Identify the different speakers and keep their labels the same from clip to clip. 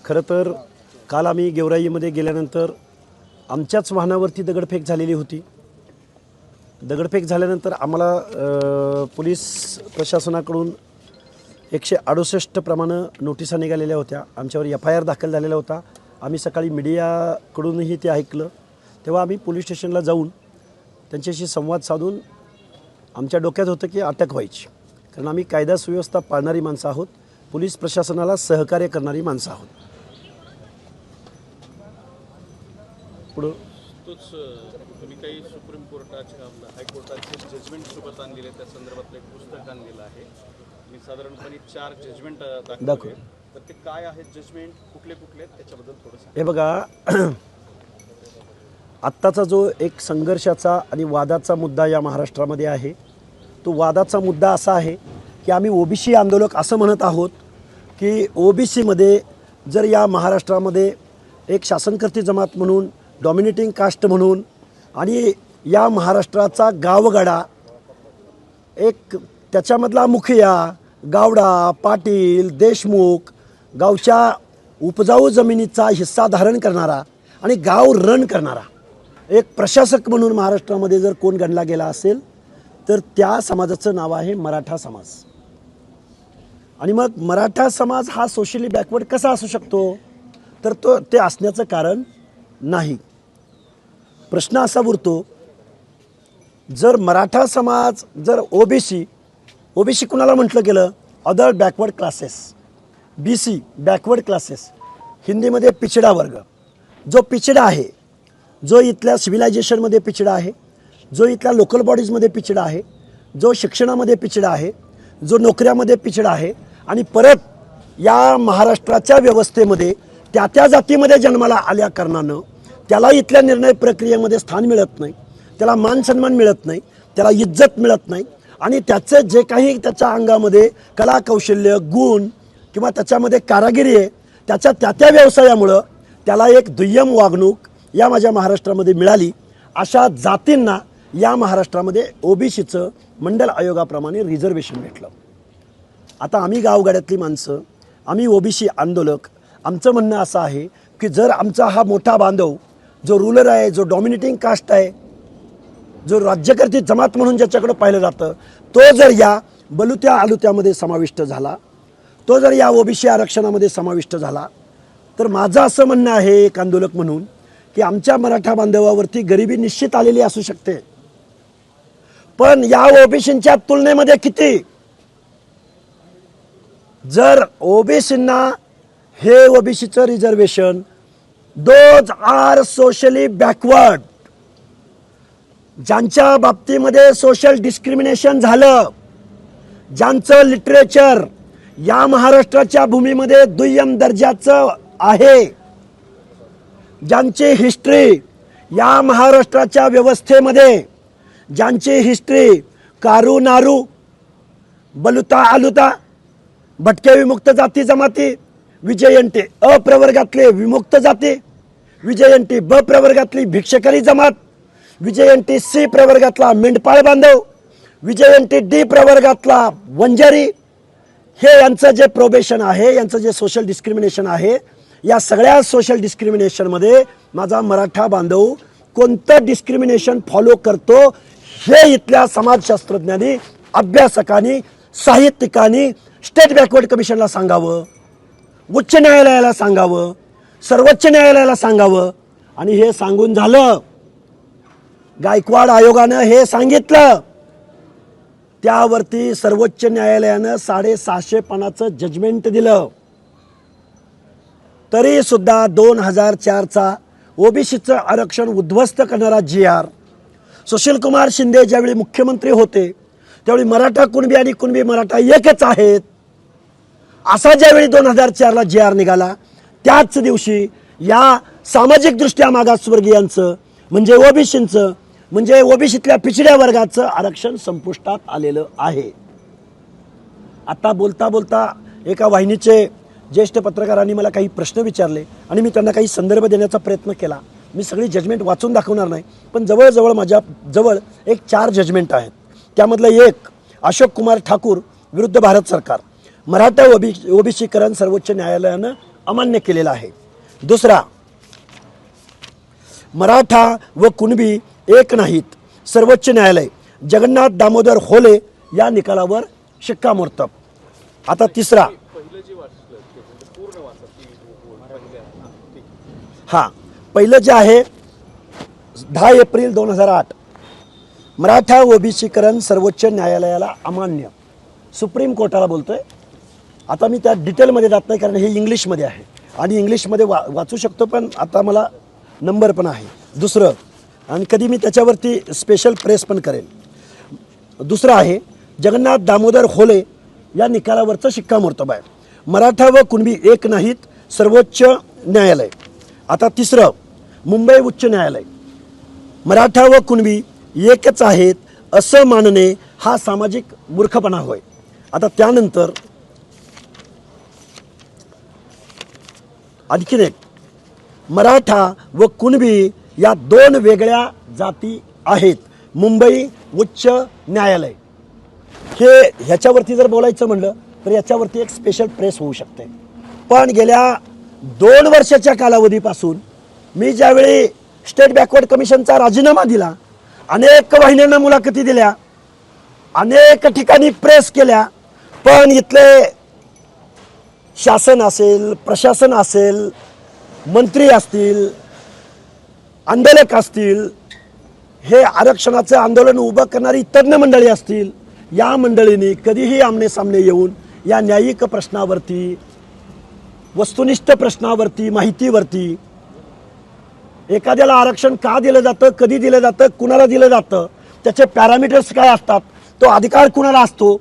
Speaker 1: खरं तर काल आम्ही गेवराईमध्ये गेल्यानंतर आमच्याच वाहनावरती दगडफेक झालेली होती। दगडफेक झाल्यानंतर आम्हाला पोलीस प्रशासनाकडून 168 प्रमाणे नोटिसा निघालेल्या होत्या। आमच्यावर FIR दाखल झालेला होता। आम्ही सकाळी मीडियाकडूनही ते ऐकलं, तेव्हा आम्ही पोलीस स्टेशनला जाऊन त्यांच्याशी संवाद साधून आमच्या डोक्यात होतं की अटक व्हायची, कारण आम्ही कायदा सुव्यवस्था पाळणारी माणसं आहोत, पोलीस प्रशासनाला सहकार्य करणारी माणसं आहोत। पुढं
Speaker 2: तोच तुम्ही काही सुप्रीम कोर्टाच्या हायकोर्टाचे जजमेंट सोबत आणलेले, त्या संदर्भातलं एक पुस्तक आणलेलं आहे। मी साधारणपणे 4 जजमेंट दाखवले, तर ते काय आहेत जजमेंट, कुठले कुठले त्याच्याबद्दल थोडंसं।
Speaker 1: हे बघा, आत्ताचा जो एक संघर्षाचा आणि वादाचा मुद्दा या महाराष्ट्रामध्ये आहे, तो वादाचा मुद्दा असा आहे की आम्ही ओबीसी आंदोलक असं म्हणत आहोत की ओबीसीमध्ये जर या महाराष्ट्रामध्ये एक शासनकर्ती जमात म्हणून, डॉमिनेटिंग कास्ट म्हणून आणि या महाराष्ट्राचा गावगाडा एक त्याच्यामधला मुखिया, गावडा, पाटील, देशमुख, गावच्या उपजाऊ जमिनीचा हिस्सा धारण करणारा आणि गाव रन करणारा एक प्रशासक म्हणून महाराष्ट्रामध्ये जर कोण गणला गेला असेल तर त्या समाजाचं नाव आहे मराठा समाज। आणि मग मराठा समाज हा सोशली बॅकवर्ड कसा असू शकतो, तर ते असण्याचं कारण नाही। प्रश्न असा उरतो, जर मराठा समाज, जर ओबीसी कुणाला म्हटलं गेलं, other backward classes, BC backward classes, हिंदीमध्ये पिछडा वर्ग, जो पिछडा आहे, जो इथल्या सिव्हिलायझेशनमध्ये पिछडा आहे, जो इथल्या लोकल बॉडीजमध्ये पिछडा आहे, जो शिक्षणामध्ये पिछडा आहे, जो नोकऱ्यामध्ये पिछडा आहे आणि परत या महाराष्ट्राच्या व्यवस्थेमध्ये त्या जातीमध्ये जन्माला आल्या कारणानं त्याला इथल्या निर्णय प्रक्रियेमध्ये स्थान मिळत नाही, त्याला मान सन्मान मिळत नाही, त्याला इज्जत मिळत नाही आणि त्याचं जे काही त्याच्या अंगामध्ये कला कौशल्य, गुण किंवा त्याच्यामध्ये कारागिरी आहे, त्याच्या त्या व्यवसायामुळं त्याला एक दुय्यम वागणूक या माझ्या महाराष्ट्रामध्ये मिळाली। अशा जातींना या महाराष्ट्रामध्ये ओबीसीचं मंडल आयोगाप्रमाणे रिझर्वेशन भेटलं। आता आम्ही गावगाड्यातली माणसं, आम्ही ओबीसी आंदोलक, आमचं म्हणणं असं आहे की जर आमचा हा मोठा बांधव जो रूलर आहे, जो डॉमिनेटिंग कास्ट आहे, जो राज्यकर्ती जमात म्हणून ज्याच्याकडे पाहिलं जातं, तो जर या बलुत्या आलुत्यामध्ये समाविष्ट झाला, तो जर या ओबीसी आरक्षणामध्ये समाविष्ट झाला, तर माझं असं म्हणणं आहे एक आंदोलक म्हणून की आमच्या मराठा बांधवावरती गरिबी निश्चित आलेली असू शकते, पण या ओबीसींच्या तुलनेमध्ये किती, जर ओबीसींना हे ओबीसीचं reservation, those are socially backward, ज्यांच्या बाबतीमध्ये सोशल डिस्क्रिमिनेशन झालं, ज्यांचं लिटरेचर या महाराष्ट्राच्या भूमीमध्ये दुय्यम दर्जाचं आहे, ज्यांची हिस्ट्री या महाराष्ट्राच्या व्यवस्थेमध्ये, ज्यांची हिस्ट्री कारू नारू, बलुता आलुता, भटके विमुक्त जाती जमाती, विजयंती अ प्रवर्गातले विमुक्त जाती, विजयंती ब प्रवर्गातली भिक्षकरी जमात, विजयंती C प्रवर्गातला मेंढपाळ बांधव, विजयंती D प्रवर्गातला वंजारी, हे यांचं जे प्रोबेशन आहे, यांचं जे सोशल डिस्क्रिमिनेशन आहे, या सगळ्या सोशल डिस्क्रिमिनेशनमध्ये माझा मराठा बांधव कोणतं डिस्क्रिमिनेशन फॉलो करतो हे इथल्या समाजशास्त्रज्ञांनी, अभ्यासकांनी, साहित्यिकांनी स्टेट बॅकवर्ड कमिशनला सांगावं, उच्च न्यायालयाला सांगावं, सर्वोच्च न्यायालयाला सांगावं। आणि हे सांगून झालं, गायकवाड आयोगानं हे सांगितलं, त्यावरती सर्वोच्च न्यायालयानं 650 पानाचं जजमेंट दिलं, तरी सुद्धा 2004चा ओबीसीचं आरक्षण उद्ध्वस्त करणारा GR सुशील कुमार शिंदे ज्यावेळी मुख्यमंत्री होते त्यावेळी मराठा कुणबी आणि कुणबी मराठा एकच आहेत असा ज्यावेळी 2004ला GR निघाला, त्याच दिवशी या सामाजिकदृष्ट्या मागासवर्गीयांचं म्हणजे ओबीसींचं, म्हणजे ओबीसीतल्या पिछड्या वर्गाचं आरक्षण संपुष्टात आलेलं आहे। आता बोलता बोलता एका वाहिनीचे ज्येष्ठ पत्रकारांनी मला काही प्रश्न विचारले आणि मी त्यांना काही संदर्भ देण्याचा प्रयत्न केला। मी सगळी जजमेंट वाचून दाखवणार नाही, पण जवळजवळ माझ्या जवळ एक 4 जजमेंट आहेत। त्यामधलं एक अशोक कुमार ठाकूर विरुद्ध भारत सरकार, मराठा ओबीसीकरण सर्वोच्च न्यायालयानं अमान्य केलेला आहे. दुसरा, मराठा व कुणबी एक नाहीत, सर्वोच्च न्यायालय जगन्नाथ दामोदर होले या निकालावर शिक्कामोर्तब. आता तिसरा,
Speaker 2: पहिलं जे वाचलं ते म्हणजे पूर्ण वाचा की पहिल्या ठीक.
Speaker 1: हां, पहिलं जे आहे 10 एप्रिल 2008 मराठा ओबीसीकरण सर्वोच्च न्यायालयाला अमान्य, सुप्रीम कोर्टाला बोलतोय. आता मी त्या डिटेलमध्ये जात नाही कारण हे इंग्लिशमध्ये आहे आणि इंग्लिशमध्ये वाचू शकतो, पण आता मला नंबर पण आहे. दुसरं, आणि कधी मी त्याच्यावरती स्पेशल प्रेस पण करेल. दुसरं आहे जगन्नाथ दामोदर होले या निकालावरचं शिक्कामोर्तब आहे. मराठा व कुणबी एक नाहीत, सर्वोच्च न्यायालय. आता तिसरं, मुंबई उच्च न्यायालय मराठा व कुणबी एकच आहेत असं मानणे हा सामाजिक मूर्खपणा होय. आता त्यानंतर आणखीन एक, मराठा व कुणबी या दोन वेगळ्या जाती आहेत, मुंबई उच्च न्यायालय. हे ह्याच्यावरती जर बोलायचं म्हणलं तर याच्यावरती एक स्पेशल प्रेस होऊ शकते. पण गेल्या 2 वर्षाच्या कालावधीपासून मी ज्यावेळी स्टेट बॅकवर्ड कमिशनचा राजीनामा दिला, अनेक वाहिन्यांना मुलाखती दिल्या, अनेक ठिकाणी प्रेस केल्या, पण इथले शासन असेल, प्रशासन असेल, मंत्री असतील, आंदोलक असतील, हे आरक्षणाचं आंदोलन उभं करणारी तज्ज्ञ मंडळी असतील, या मंडळींनी कधीही आमने सामने येऊन या न्यायिक प्रश्नावरती, वस्तुनिष्ठ प्रश्नावरती, माहितीवरती, एखाद्याला आरक्षण का दिलं जातं, कधी दिलं जातं, कुणाला दिलं जातं, त्याचे पॅरामीटर्स काय असतात, तो अधिकार कुणाला असतो,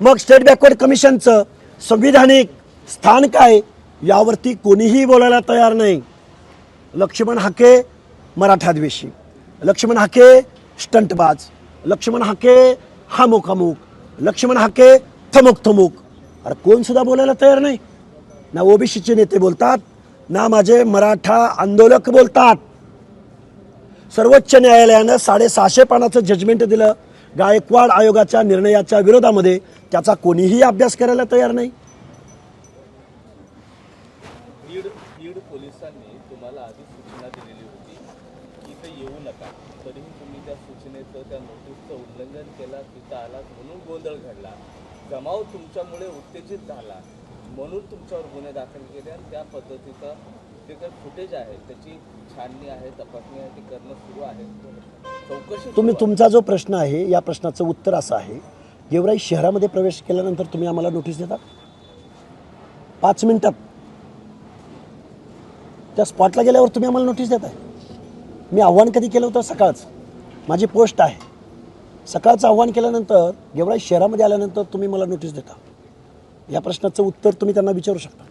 Speaker 1: मग स्टेट बॅकवर्ड कमिशनचं संविधानिक स्थान काय, यावरती कोणीही बोलायला तयार नाही. लक्ष्मण हाके मराठाद्वेषी, लक्ष्मण हाके स्टंटबाज, लक्ष्मण हाके हामुक हामुक, लक्ष्मण हाके थमुक थमुक. अरे कोण सुद्धा बोलायला तयार नाही. ना ओबीसीचे नेते बोलतात, ना माझे मराठा आंदोलक बोलतात. सर्वोच्च न्यायालयानं 650 पानाचं जजमेंट दिलं गायकवाड आयोगाच्या निर्णयाच्या विरोधामध्ये, त्याचा कोणीही अभ्यास करायला तयार नाही.
Speaker 3: बीड पोलिसांनी तुम्हाला आधी सूचना दिलेली होती की इथं येऊ नका, तरीही तुम्ही त्या सूचनेचं, त्या नोटीसचं उल्लंघन केलं, तिथं आलात म्हणून गोंधळ घडला, जमाव तुमच्यामुळे उत्तेजित झाला म्हणून तुमच्यावर गुन्हे दाखल केले आणि त्या पद्धतीचं जे काही फुटेज आहे त्याची छाननी आहे, तपासणी आहे, ती करणं सुरू आहे, चौकशी.
Speaker 1: तुमचा जो प्रश्न आहे, या प्रश्नाचं उत्तर असं आहे, गेवराई शहरामध्ये प्रवेश केल्यानंतर तुम्ही आम्हाला नोटीस देता 5 मिनिटात, त्या स्पॉटला गेल्यावर तुम्ही आम्हाला नोटीस देताय. मी आव्हान कधी केलं होतं? सकाळचं माझी पोस्ट आहे, सकाळचं आव्हान केल्यानंतर गेवराई शहरामध्ये आल्यानंतर तुम्ही मला नोटीस देता. या प्रश्नाचं उत्तर तुम्ही त्यांना विचारू शकता.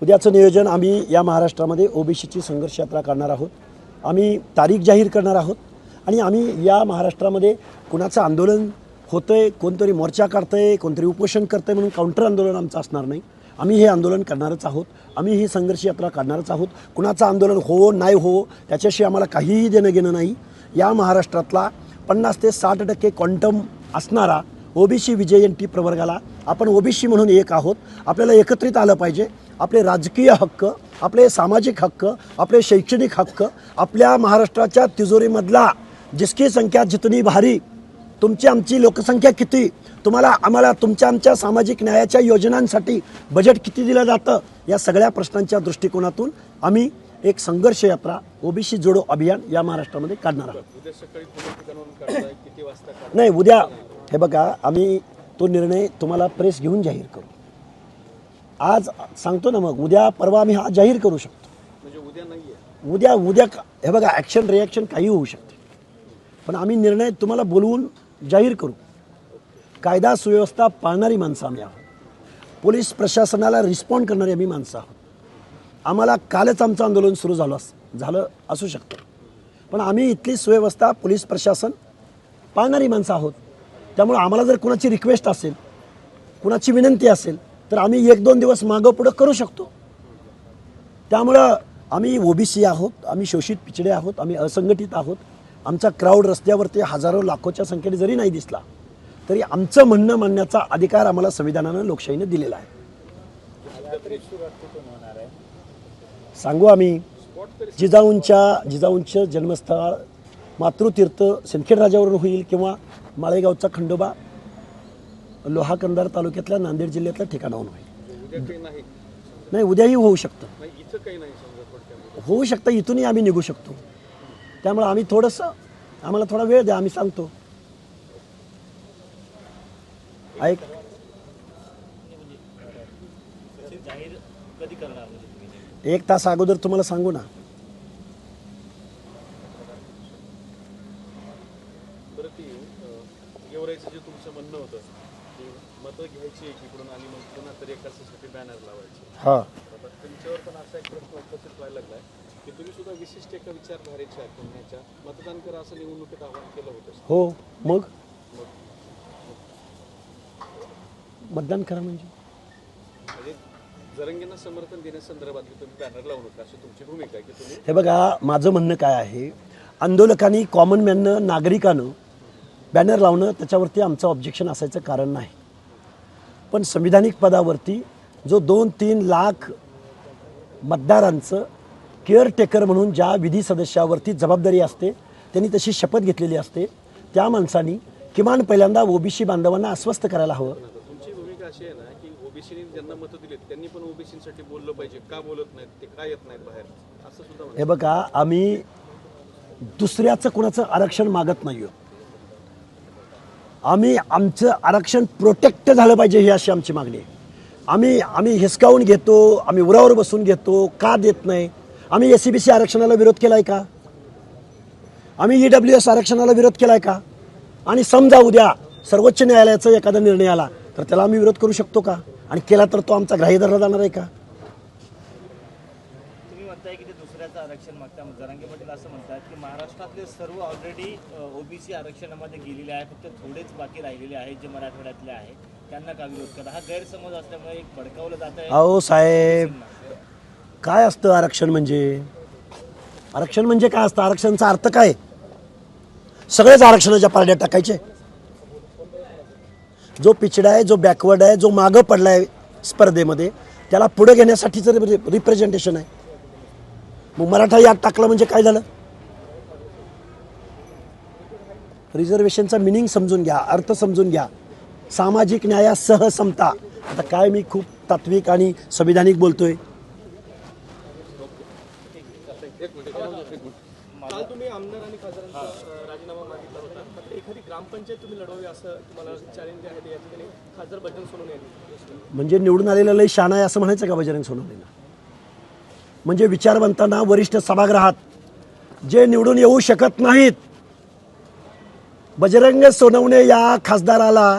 Speaker 1: उद्याचं नियोजन आम्ही या महाराष्ट्रामध्ये ओबीसीची संघर्ष यात्रा काढणार आहोत. आम्ही तारीख जाहीर करणार आहोत आणि आम्ही या महाराष्ट्रामध्ये कुणाचं आंदोलन होतंय, कोणतरी मोर्चा काढतंय, कोणतरी उपोषण करतंय म्हणून काउंटर आंदोलन आमचं असणार नाही. आम्ही हे आंदोलन करणारच आहोत, आम्ही ही संघर्ष यात्रा काढणारच आहोत. कुणाचं आंदोलन हो नाही हो त्याच्याशी आम्हाला काहीही देणं घेणं नाही. या महाराष्ट्रातला 50 ते 60% क्वांटम असणारा ओबीसी विजयंती प्रवर्गाला आपण ओबीसी म्हणून एक आहोत. आपल्याला एकत्रित आलं पाहिजे. आपले राजकीय हक्क, आपले सामाजिक हक्क, आपले शैक्षणिक हक्क, आपल्या महाराष्ट्राच्या तिजोरीमधला जिसकी संख्या जितनी भारी, तुमची आमची लोकसंख्या किती, तुम्हाला आम्हाला तुमच्या आमच्या सामाजिक न्यायाच्या योजनांसाठी बजेट किती दिलं जातं, या सगळ्या प्रश्नांच्या दृष्टिकोनातून आम्ही एक संघर्ष यात्रा ओबीसी जोडो अभियान या महाराष्ट्रामध्ये काढणार आहोत.
Speaker 2: उद्या सकाळी पुणे ठिकाणावरून काढताय, किती वाजता काढताय?
Speaker 1: नाही, उद्या हे बघा, आम्ही तो निर्णय तुम्हाला प्रेस घेऊन जाहीर करू. आज सांगतो ना, मग उद्या परवा आम्ही हा जाहीर करू शकतो.
Speaker 2: म्हणजे उद्या नाहीये?
Speaker 1: उद्या हे बघा, ॲक्शन रिॲक्शन काही होऊ शकते, पण आम्ही निर्णय तुम्हाला बोलवून जाहीर करू. कायदा सुव्यवस्था पाळणारी माणसं आम्ही आहोत. पोलीस प्रशासनाला रिस्पॉन्ड करणारी आम्ही माणसं आहोत. आम्हाला कालच आमचं आंदोलन सुरू झालं असू शकतं, पण आम्ही इथली सुव्यवस्था, पोलीस प्रशासन पाळणारी माणसं आहोत. त्यामुळे आम्हाला जर कुणाची रिक्वेस्ट असेल, कुणाची विनंती असेल, तर आम्ही 1-2 दिवस मागं पुढं करू शकतो. त्यामुळं आम्ही ओबीसी आहोत, आम्ही शोषित पिछडे आहोत, आम्ही असंघटित आहोत. आमचा क्राऊड रस्त्यावरती हजारो लाखोच्या संख्येने जरी नाही दिसला तरी आमचं म्हणणं मांडण्याचा अधिकार आम्हाला संविधानानं लोकशाहीनं दिलेला आहे. सांगू आम्ही जिजाऊंचं जन्मस्थळ मातृतीर्थ सिंदखेड राजावरून होईल किंवा माळेगावचा खंडोबा लोहा कंधार तालुक्यातल्या नांदेड जिल्ह्यातल्या ठिकाणाहून होईल.
Speaker 2: उद्या काही नाही
Speaker 1: नाही, उद्याही होऊ शकतं,
Speaker 2: नाही इथं काही नाही समजा थोडक्यामध्ये.
Speaker 1: होऊ शकतं, इथूनही आम्ही निघू शकतो. त्यामुळे आम्ही थोडंसं आम्हाला थोडा वेळ द्या, आम्ही सांगतो. ऐक, एक तास अगोदर तुम्हाला सांगू ना.
Speaker 2: बरं ती गेवराईचं जे तुमचं म्हणणं होतं की मतं घ्यायची एकीकडून आणि मग पुन्हा तरी एकासाठी बॅनर लावायचे,
Speaker 1: हां,
Speaker 2: आता तुमच्यावर पण असा एक प्रश्न उपस्थित व्हायला लागलाय की तुम्ही सुद्धा विशिष्ट एका विचारधारेच्या किंवा मतदान करा असं निवडणुकीत आवाहन केलं होतं.
Speaker 1: हो, मग मतदान करा म्हणजे
Speaker 2: जरंगींना समर्थन देण्यासंदर्भातली तुम्ही बॅनर लावू नका अशी तुमची भूमिका आहे की तुम्ही.
Speaker 1: हे बघा, माझं म्हणणं काय आहे, आंदोलकांनी कॉमन मॅननं नागरिकानं बॅनर लावणं त्याच्यावरती आमचं ऑब्जेक्शन असायचं कारण नाही. पण संविधानिक पदावरती जो 2-3 लाख मतदारांचं केअरटेकर म्हणून ज्या विधी सदस्यावरती जबाबदारी असते, त्यांनी तशी शपथ घेतलेली असते, त्या माणसांनी किमान पहिल्यांदा ओबीसी बांधवांना आश्वस्त करायला हवं.
Speaker 2: तुमची भूमिका अशी आहे ना की ओबीसीने ज्यांना मतं दिलीत त्यांनी पण ओबीसीसाठी बोललं पाहिजे, का बोलत नाहीत ते, का येत नाहीत बाहेर असं सुद्धा म्हणतात.
Speaker 1: हे बघा, आम्ही दुसऱ्याचं कुणाचं आरक्षण मागत नाही. आम्ही आमचं आरक्षण प्रोटेक्ट झालं पाहिजे ही अशी आमची मागणी आहे. आम्ही हिसकावून घेतो, आम्ही उरावर बसून घेतो, का देत नाही? आम्ही SCBC आरक्षणाला विरोध केलाय का? आम्ही EWS आरक्षणाला विरोध केलाय का? आणि समजा उद्या सर्वोच्च न्यायालयाचा एखादा निर्णय आला तर त्याला आम्ही विरोध करू शकतो का? आणि केला तर तो आमचा ग्राह्य धरला जाणार आहे का?
Speaker 4: तुम्ही म्हणताय की ते दुसऱ्याचं आरक्षण मागता. जरांगे पाटील असं म्हणतात की महाराष्ट्रातले सर्व ऑलरेडी ओबीसी आरक्षणामध्ये गेलेले आहे, फक्त थोडेच बाकी राहिलेले आहेत जे मराठवाड्यातले आहे, त्यांना का विरोध करा? हा गैरसमज असल्यामुळे एक भडकावलं जात आहे.
Speaker 1: अहो साहेब, काय असतं आरक्षण म्हणजे? आरक्षण म्हणजे काय असतं? आरक्षणाचा अर्थ काय? सगळेच आरक्षणाच्या पारड्यात टाकायचे? जो पिछडा आहे, जो बॅकवर्ड आहे, जो मागं पडलाय स्पर्धेमध्ये, त्याला पुढे घेण्यासाठीचं रिप्रेझेंटेशन आहे. मग मराठा यात टाकलं म्हणजे काय झालं? रिझर्वेशनचा मिनिंग समजून घ्या, अर्थ समजून घ्या. सामाजिक न्यायासह समता. आता काय मी खूप तात्विक आणि संविधानिक बोलतोय?
Speaker 5: काल तुम्ही आमदार आणि खासदारांचा राजीनामा मागितला होता, मात्र एखादी ग्रामपंचायत तुम्ही लढवावी असं तुम्हाला चॅलेंज आहे. या ठिकाणी खासदार बजरंग सोनवणे यांनी.
Speaker 1: म्हणजे निवडून आलेलं लय शहाणा आहे असं म्हणायचं का बजरंग सोनवणेला? म्हणजे विचारवंतांना वरिष्ठ सभागृहात जे निवडून येऊ शकत नाहीत, बजरंग सोनवणे या खासदाराला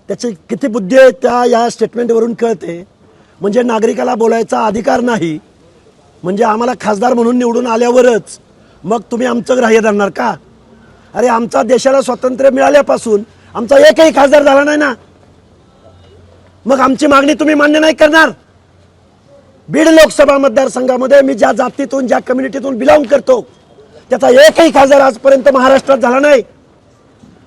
Speaker 1: त्याची किती बुद्धी आहे त्या या स्टेटमेंटवरून कळते. म्हणजे नागरिकाला बोलायचा अधिकार नाही, म्हणजे आम्हाला खासदार म्हणून निवडून आल्यावरच मग तुम्ही आमचं ग्राह्य धरणार का? अरे, आमचा देशाला स्वातंत्र्य मिळाल्यापासून आमचा एकही खासदार झाला नाही ना, मग आमची मागणी तुम्ही मान्य नाही करणार? बीड लोकसभा मतदारसंघामध्ये मी ज्या जातीतून, ज्या कम्युनिटीतून बिलॉंग करतो, त्याचा एकही खासदार आजपर्यंत महाराष्ट्रात झाला नाही,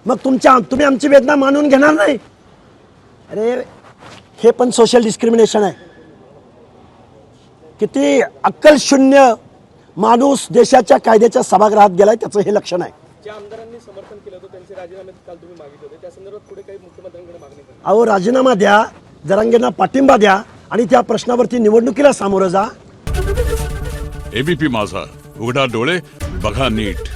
Speaker 1: मग तुम्ही आमची वेदना मानून घेणार नाही? अरे, हे पण सोशल डिस्क्रिमिनेशन आहे. किती अक्कल शून्य माणूस देशाच्या कायद्याच्या सभागृहात गेलाय त्याचं हे लक्षण आहे.
Speaker 5: ज्या आमदारांनी समर्थन केलं होतं त्यांचे राजीनामे काल तुम्ही मागितले होते, त्या संदर्भात पुढे काही मुख्यमंत्र्यांकडे मागणी करा.
Speaker 1: अहो, राजीनामा द्या, जरांगेंना पाठिंबा द्या आणि त्या प्रश्नावरती निवडणुकीला सामोरं जा.
Speaker 6: ABP माझा, उघडा डोळे बघा नीट.